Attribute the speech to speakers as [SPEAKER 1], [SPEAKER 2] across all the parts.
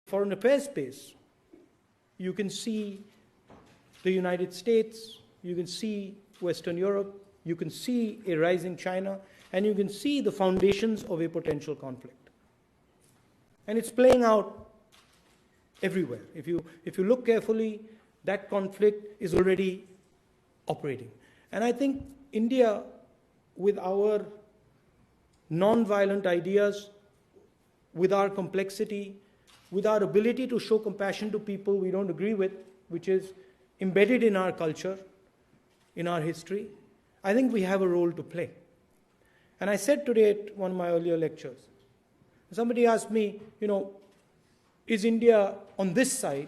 [SPEAKER 1] foreign affairs space, you can see the United States, you can see Western Europe, you can see a rising China, and you can see the foundations of a potential conflict. And it's playing out everywhere. If you look carefully, that conflict is already operating. And I think India, with our non-violent ideas, with our complexity, with our ability to show compassion to people we don't agree with, which is embedded in our culture, in our history, I think we have a role to play. And I said today at one of my earlier lectures, somebody asked me, is India on this side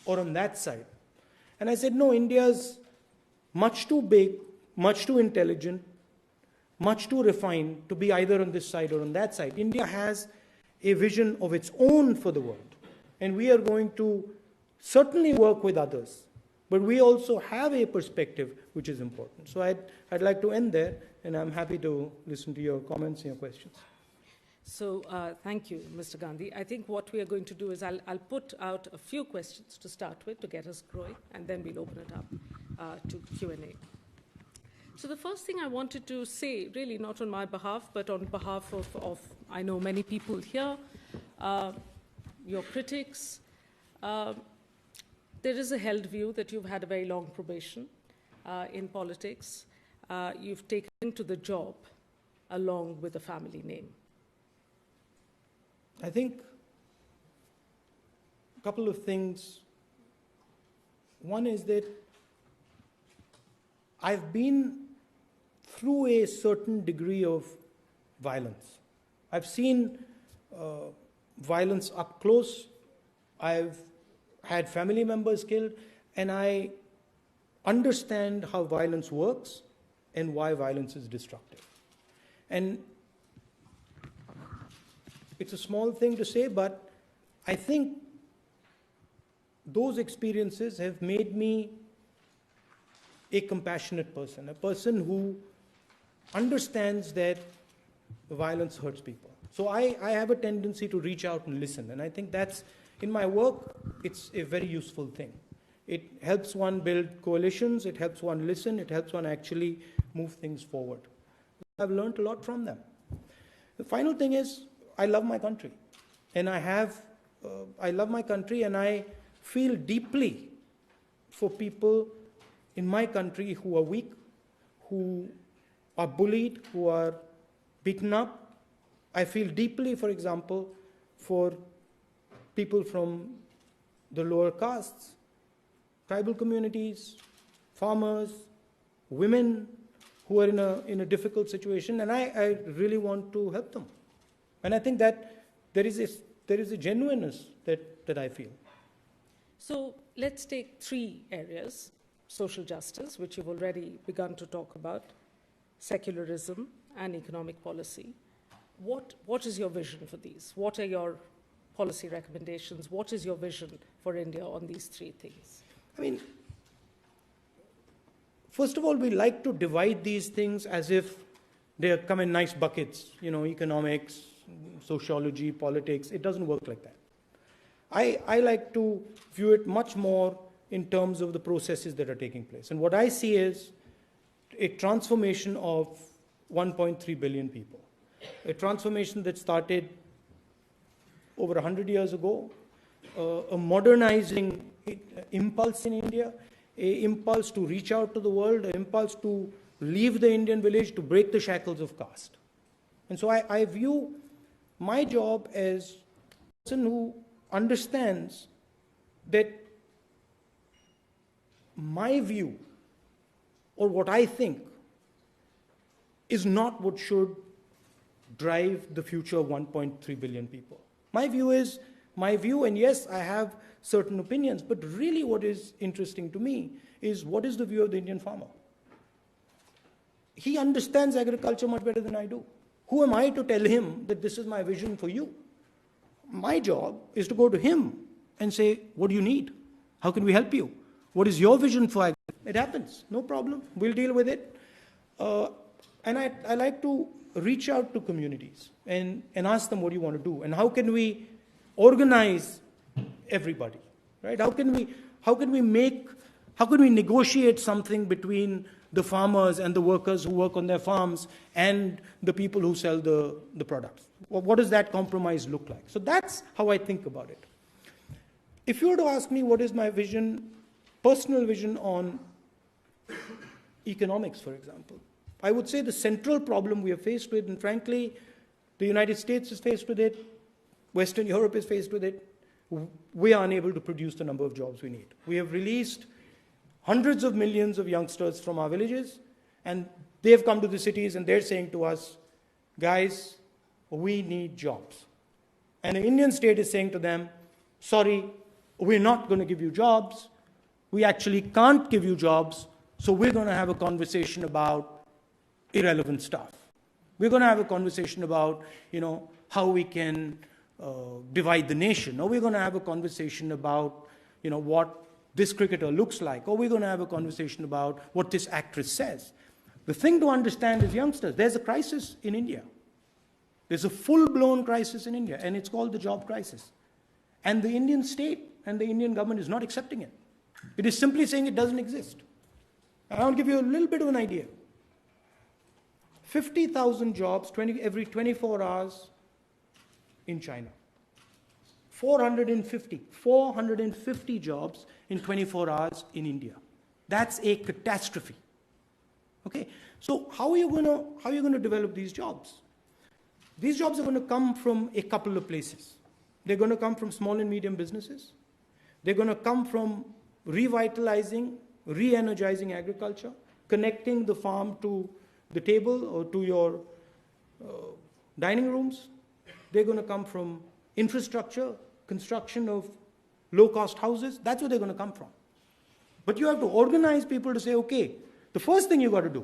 [SPEAKER 1] or on that side? And I said, no, India's much too big, much too intelligent, much too refined to be either on this side or on that side. India has a vision of its own for the world. And we are going to certainly work with others. But we also have a perspective which is important. So I'd like to end there, and I'm happy to listen to your comments and your questions.
[SPEAKER 2] So thank you, Mr. Gandhi. I think what we are going to do is I'll put out a few questions to start with to get us growing, and then we'll open it up to Q&A. So the first thing I wanted to say, really not on my behalf, but on behalf of I know many people here, your critics, there is a held view that you've had a very long probation in politics. You've taken to the job along with a family name.
[SPEAKER 1] I think a couple of things. One is that I've been through a certain degree of violence. I've seen violence up close. I've had family members killed, and I understand how violence works and why violence is destructive. And it's a small thing to say, but I think those experiences have made me a compassionate person, a person who understands that violence hurts people. So I have a tendency to reach out and listen, and I think that's, in my work, it's a very useful thing. It helps one build coalitions, it helps one listen, it helps one actually move things forward. I've learned a lot from them. The final thing is, I love my country, and I love my country, and I feel deeply for people in my country who are weak, who are bullied, who are beaten up. I feel deeply, for example, for people from the lower castes, tribal communities, farmers, women who are in a difficult situation, and I really want to help them. And I think that there is a genuineness that I feel.
[SPEAKER 2] So let's take three areas: social justice, which you've already begun to talk about, secularism, and economic policy. What is your vision for these? What are your policy recommendations? What is your vision for India on these three things?
[SPEAKER 1] I mean, first of all, we like to divide these things as if they come in nice buckets, economics, sociology, politics. It doesn't work like that. I like to view it much more in terms of the processes that are taking place. And what I see is a transformation of 1.3 billion people. A transformation that started over 100 years ago, a modernizing impulse in India, an impulse to reach out to the world, an impulse to leave the Indian village, to break the shackles of caste. And so I view my job as a person who understands that my view, or what I think, is not what should drive the future of 1.3 billion people. My view is my view, and yes, I have certain opinions, but really what is interesting to me is what is the view of the Indian farmer. He understands agriculture much better than I do. Who am I to tell him that this is my vision for you? My job is to go to him and say, what do you need? How can we help you? What is your vision for agriculture? It happens, no problem. We'll deal with it. And I like to reach out to communities and ask them, what do you want to do? And how can we organize everybody, right? How can we negotiate something between the farmers and the workers who work on their farms and the people who sell the products? What does that compromise look like? So that's how I think about it. If you were to ask me what is my vision, personal vision on economics, for example, I would say the central problem we are faced with, and frankly, the United States is faced with it, Western Europe is faced with it, we are unable to produce the number of jobs we need. We have released hundreds of millions of youngsters from our villages, and they have come to the cities and they're saying to us, guys, we need jobs. And the Indian state is saying to them, sorry, we're not going to give you jobs. We actually can't give you jobs, so we're going to have a conversation about irrelevant stuff. We're going to have a conversation about, how we can divide the nation, or we're going to have a conversation about, what this cricketer looks like, or we're going to have a conversation about what this actress says. The thing to understand is, youngsters, there's a crisis in India. There's a full-blown crisis in India, and it's called the job crisis. And the Indian state and the Indian government is not accepting it. It is simply saying it doesn't exist. I want to give you a little bit of an idea. 50,000 jobs every 24 hours in China. 450 jobs in 24 hours in India. That's a catastrophe. Okay, so how are you going to develop these jobs? These jobs are going to come from a couple of places. They're going to come from small and medium businesses. They're going to come from revitalizing, re-energizing agriculture, connecting the farm to the table or to your dining rooms. They're going to come from infrastructure, construction of low-cost houses. That's where they're going to come from. But you have to organize people to say, okay, the first thing you got to do